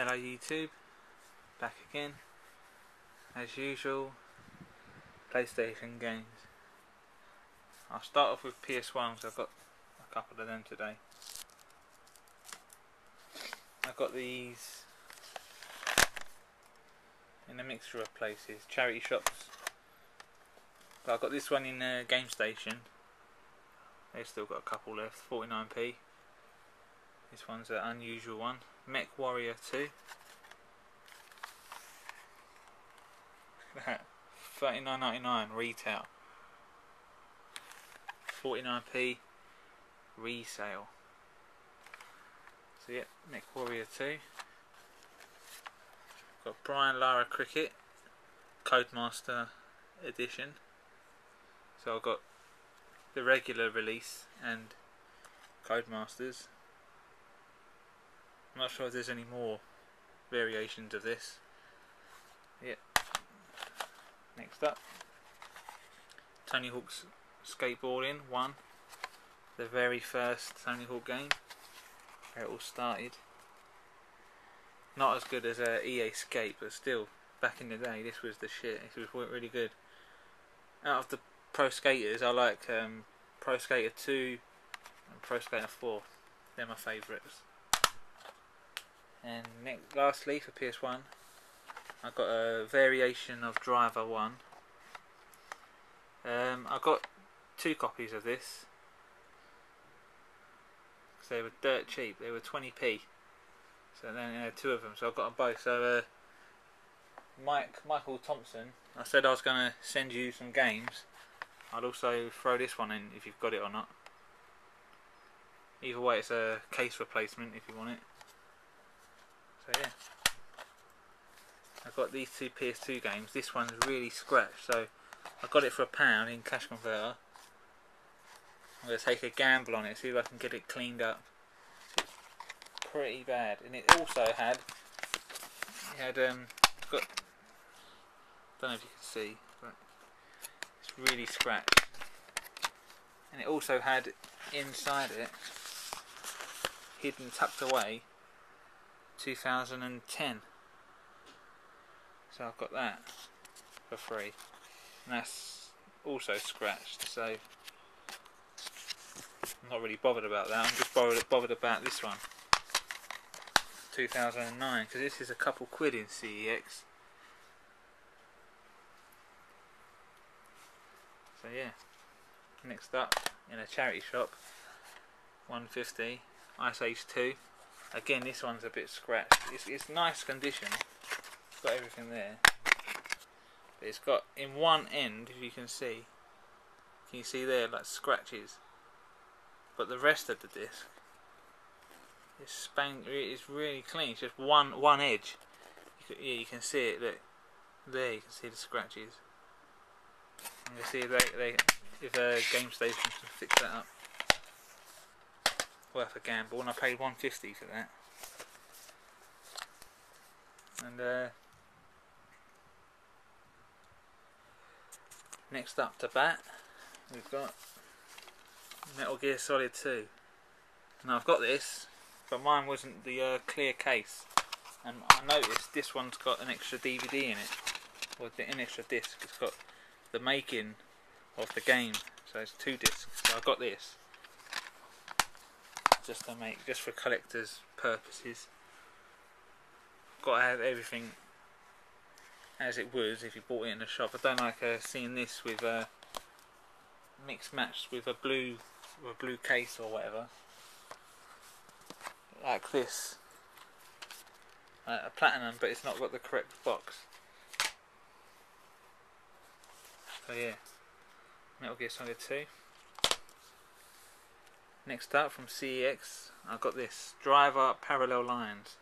Hello YouTube, back again, as usual, PlayStation games. I'll start off with ps1s. I've got a couple of them today. I've got these in a mixture of places, charity shops, but I've got this one in Game Station. They've still got a couple left, 49p. This one's an unusual one, Mech Warrior 2. Look at that, $39.99 retail, 49p resale. So yeah, Mech Warrior 2. Got Brian Lara Cricket Codemaster edition. So I've got the regular release and Codemasters. I'm not sure if there's any more variations of this. Yeah. Next up, Tony Hawk's Skateboarding 1, the very first Tony Hawk game, where it all started. Not as good as EA Skate, but still, back in the day, this was the shit. This was really good. Out of the Pro Skaters, I like Pro Skater 2 and Pro Skater 4. They're my favourites. And lastly, for PS1, I've got a variation of Driver 1. I got 2 copies of this because they were dirt cheap. They were 20p. So then I had 2 of them, so I got them both. So Michael Thompson, I said I was going to send you some games. I'd also throw this one in if you've got it or not. Either way, it's a case replacement if you want it. So yeah, I've got these 2 PS2 games. This one's really scratched, so I got it for £1 in Cash Converter. I'm going to take a gamble on it, see if I can get it cleaned up. It's pretty bad, and it also had, got, don't know if you can see, but it's really scratched. And it also had inside it, hidden, tucked away, 2010. So I've got that for free, and that's also scratched, so I'm not really bothered about that. I'm just bothered about this one, 2009, because this is a couple quid in CEX. So yeah, next up, in a charity shop, 150 Ice Age 2. Again, this one's a bit scratched. It's nice condition. It's got everything there. But it's got, in one end, if you can you see there, like scratches. But the rest of the disc is really clean. It's just one edge. You can see it. Look, there you can see the scratches. And you see if Game Station can fix that up. Worth a gamble, and I paid $150 for that. And next up to bat, we've got Metal Gear Solid 2. Now I've got this, but mine wasn't the clear case, and I noticed this one's got an extra DVD in it, or an extra disc. It's got the making of the game, so it's 2 discs. So I got this just for collectors' purposes. Got to have everything as it was if you bought it in the shop. I don't like seeing this with mixed matched with a blue case or whatever, like this, a platinum, but it's not got the correct box. So yeah, Metal Gear Solid 2. Next up, from CEX, I've got this Driver Parallel Lines.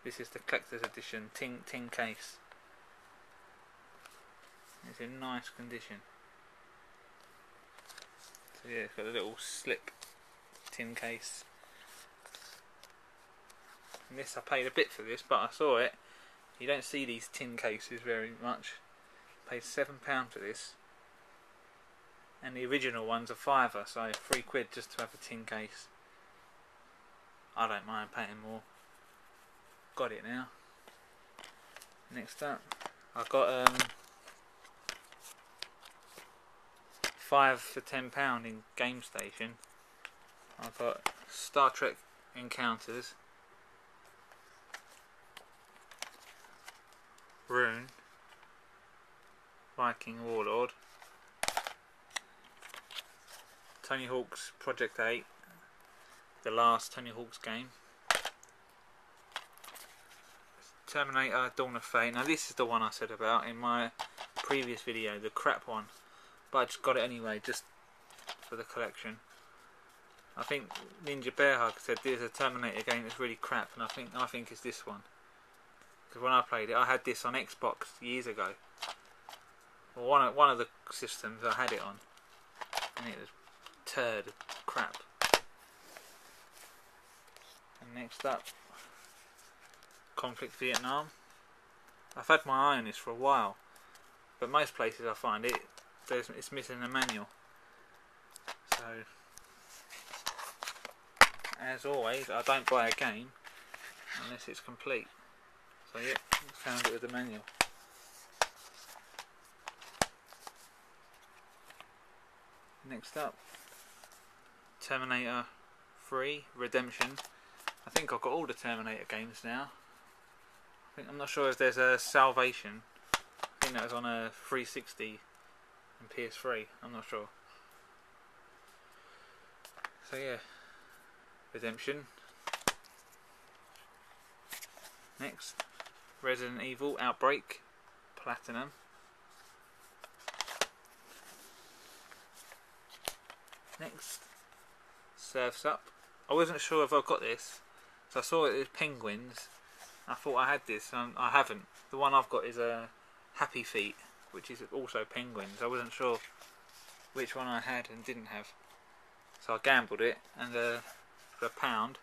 This is the collector's edition tin case. It's in nice condition. So yeah, it's got a little slip tin case. And this, I paid a bit for this, but I saw it. You don't see these tin cases very much. I paid £7 for this. And the original one's a £5, so £3 just to have a tin case. I don't mind paying more. Got it now. Next up, I got 5 for £10 in Game Station. I've got Star Trek Encounters, Rune, Viking Warlord, Tony Hawk's Project 8, the last Tony Hawk's game, Terminator Dawn of Fate. Now this is the one I said about in my previous video, the crap one, but I just got it anyway, just for the collection. I think Ninja Bear Hug said there's a Terminator game that's really crap, and I think it's this one. Because when I played it, I had this on Xbox years ago. Well, one of the systems I had it on, and it was turd crap. And next up, Conflict Vietnam. I've had my eye on this for a while, but most places I find it's missing a manual. So, as always, I don't buy a game unless it's complete. So yeah, found it with the manual. Next up, Terminator 3 Redemption. I think I've got all the Terminator games now. I'm not sure if there's a Salvation. I think that was on a 360 and PS3. I'm not sure. So yeah, Redemption. Next, Resident Evil Outbreak Platinum. Next, Surf's Up. I wasn't sure if I got this, so I saw it was penguins. I thought I had this, and I haven't. The one I've got is a Happy Feet, which is also penguins. I wasn't sure which one I had and didn't have, so I gambled it, and for £1,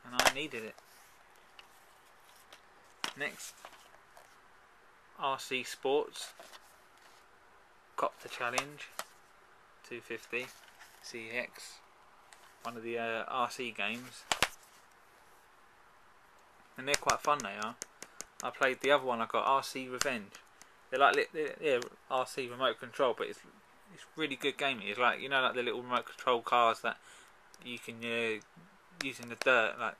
and I needed it. Next, RC Sports Copter Challenge 250 CX, one of the RC games, and they're quite fun. They are. I played the other one. I got RC Revenge. They're like RC remote control, but it's really good game. It's like, you know, like the little remote control cars that you can use in the dirt, like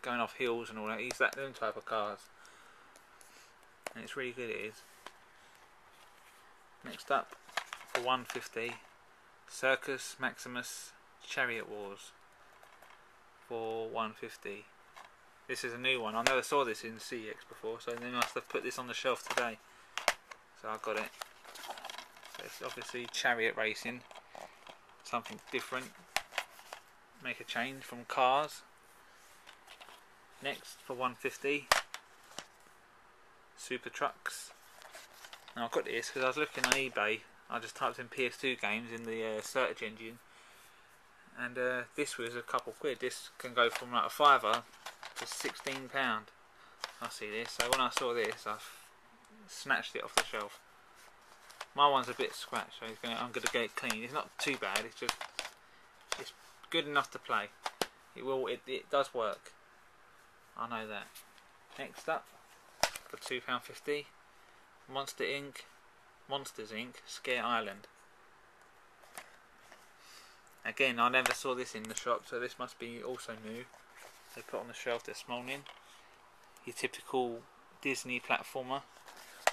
going off hills and all that. Use them type of cars, and it's really good. It is. Next up, for 150, Circus Maximus Chariot Wars for 150. This is a new one. I never saw this in CX before, so they must have put this on the shelf today. So I got it. So it's obviously chariot racing, something different. Make a change from cars. Next, for 150, Super Trucks. Now I got this because I was looking on eBay. I just typed in ps2 games in the search engine, and this was a couple quid. This can go from like a £5 to £16. I see this, so when I saw this, I snatched it off the shelf. My one's a bit scratched, so I'm gonna get it clean. It's not too bad. It's good enough to play. It does work. I know that. Next up, for £2.50, Monsters Inc. Scare Island. Again, I never saw this in the shop, so this must be also new. They put on the shelf this morning. Your typical Disney platformer.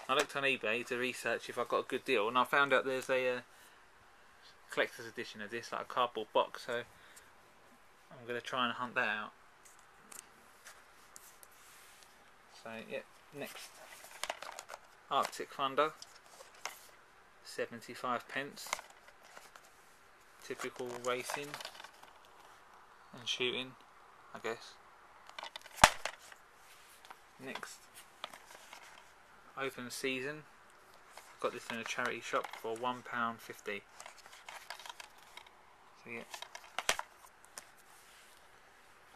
I looked on eBay to research if I got a good deal, and I found out there's a collector's edition of this, like a cardboard box, so I'm going to try and hunt that out. So yeah, next, Arctic Thunder, 75p. Typical racing and shooting, I guess. Next, Open Season. Got this in a charity shop for £1.50. So yeah.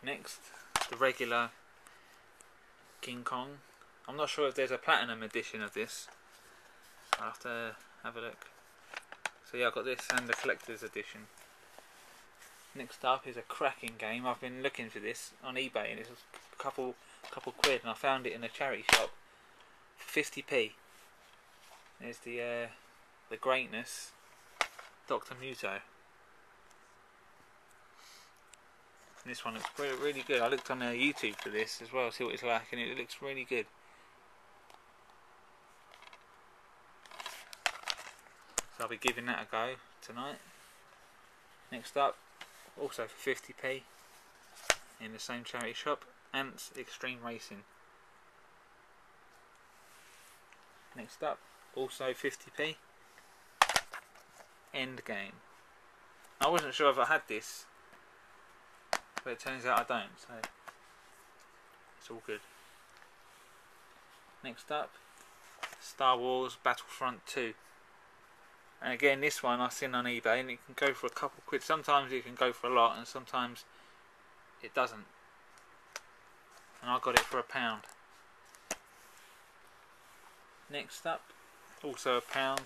Next, the regular King Kong. I'm not sure if there's a platinum edition of this. I'll have to have a look. So yeah, I got this and the collector's edition. Next up is a cracking game. I've been looking for this on eBay, and it's a couple quid, and I found it in a charity shop. 50p. There's the Greatness Dr. Muto. And this one looks really good. I looked on YouTube for this as well, see what it's like, and it looks really good. So I'll be giving that a go tonight. Next up, also for 50p, in the same charity shop, Ants Extreme Racing. Next up, also 50p, Endgame. I wasn't sure if I had this, but it turns out I don't, so it's all good. Next up, Star Wars Battlefront 2. And again, this one I've seen on eBay, and it can go for a couple quid. Sometimes it can go for a lot, and sometimes it doesn't. And I got it for £1. Next up, also £1,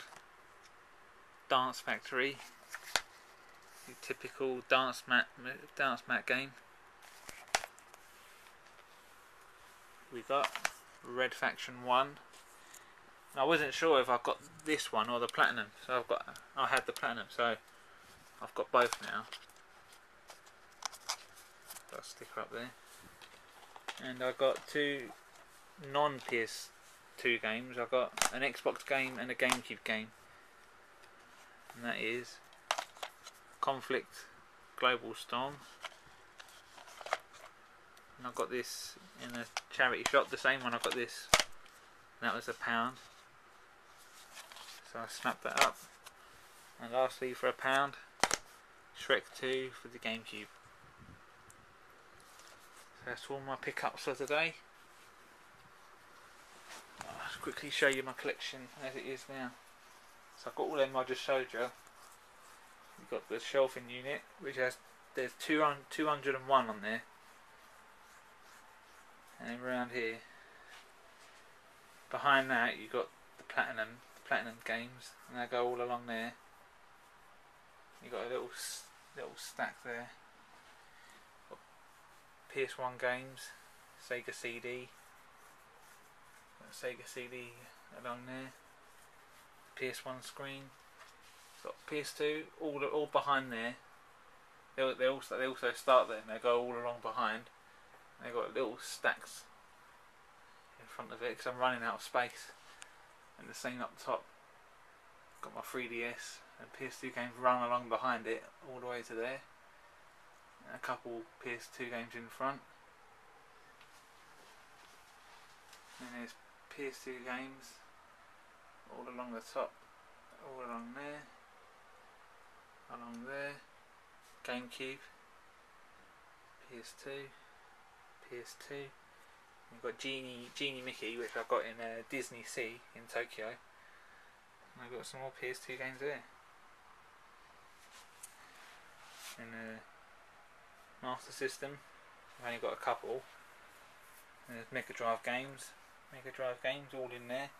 Dance Factory. Your typical dance mat game. We got Red Faction 1. I wasn't sure if I got this one or the platinum, so I had the platinum, so I've got both now. Got a sticker up there, and I got 2 non-PS2 games. I got an Xbox game and a GameCube game, and that is Conflict Global Storm. And I got this in a charity shop, the same one I got this, and that was £1. So I snapped that up. And lastly, for £1, Shrek 2 for the GameCube. So that's all my pickups for today. I'll just quickly show you my collection as it is now. So I've got all them I just showed you. You've got the shelving unit, which there's 201 on there. And then around here, behind that, you've got the platinum games, and they go all along there. You got a little stack there. Got PS1 games, Sega CD. Got a Sega CD along there. PS1 screen. Got PS2 all behind there. They also start there, and they go all along behind. They got little stacks in front of it because I'm running out of space. And the same up the top. Got my 3DS and PS2 games run along behind it all the way to there. And a couple PS2 games in front. And there's PS2 games all along the top, all along there, along there. GameCube, PS2, PS2. We've got Genie Mickey, which I've got in Disney Sea in Tokyo. And I've got some more PS2 games there. And Master System, I've only got a couple. And there's Mega Drive games all in there.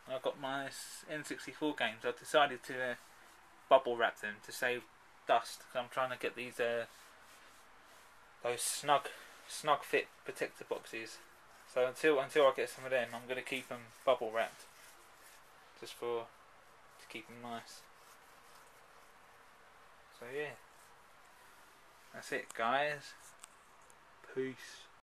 And I've got my N64 games. I've decided to bubble wrap them to save dust, because I'm trying to get these those snug fit protector boxes. So until I get some of them, I'm going to keep them bubble wrapped, just to keep them nice. So yeah, that's it guys. Peace.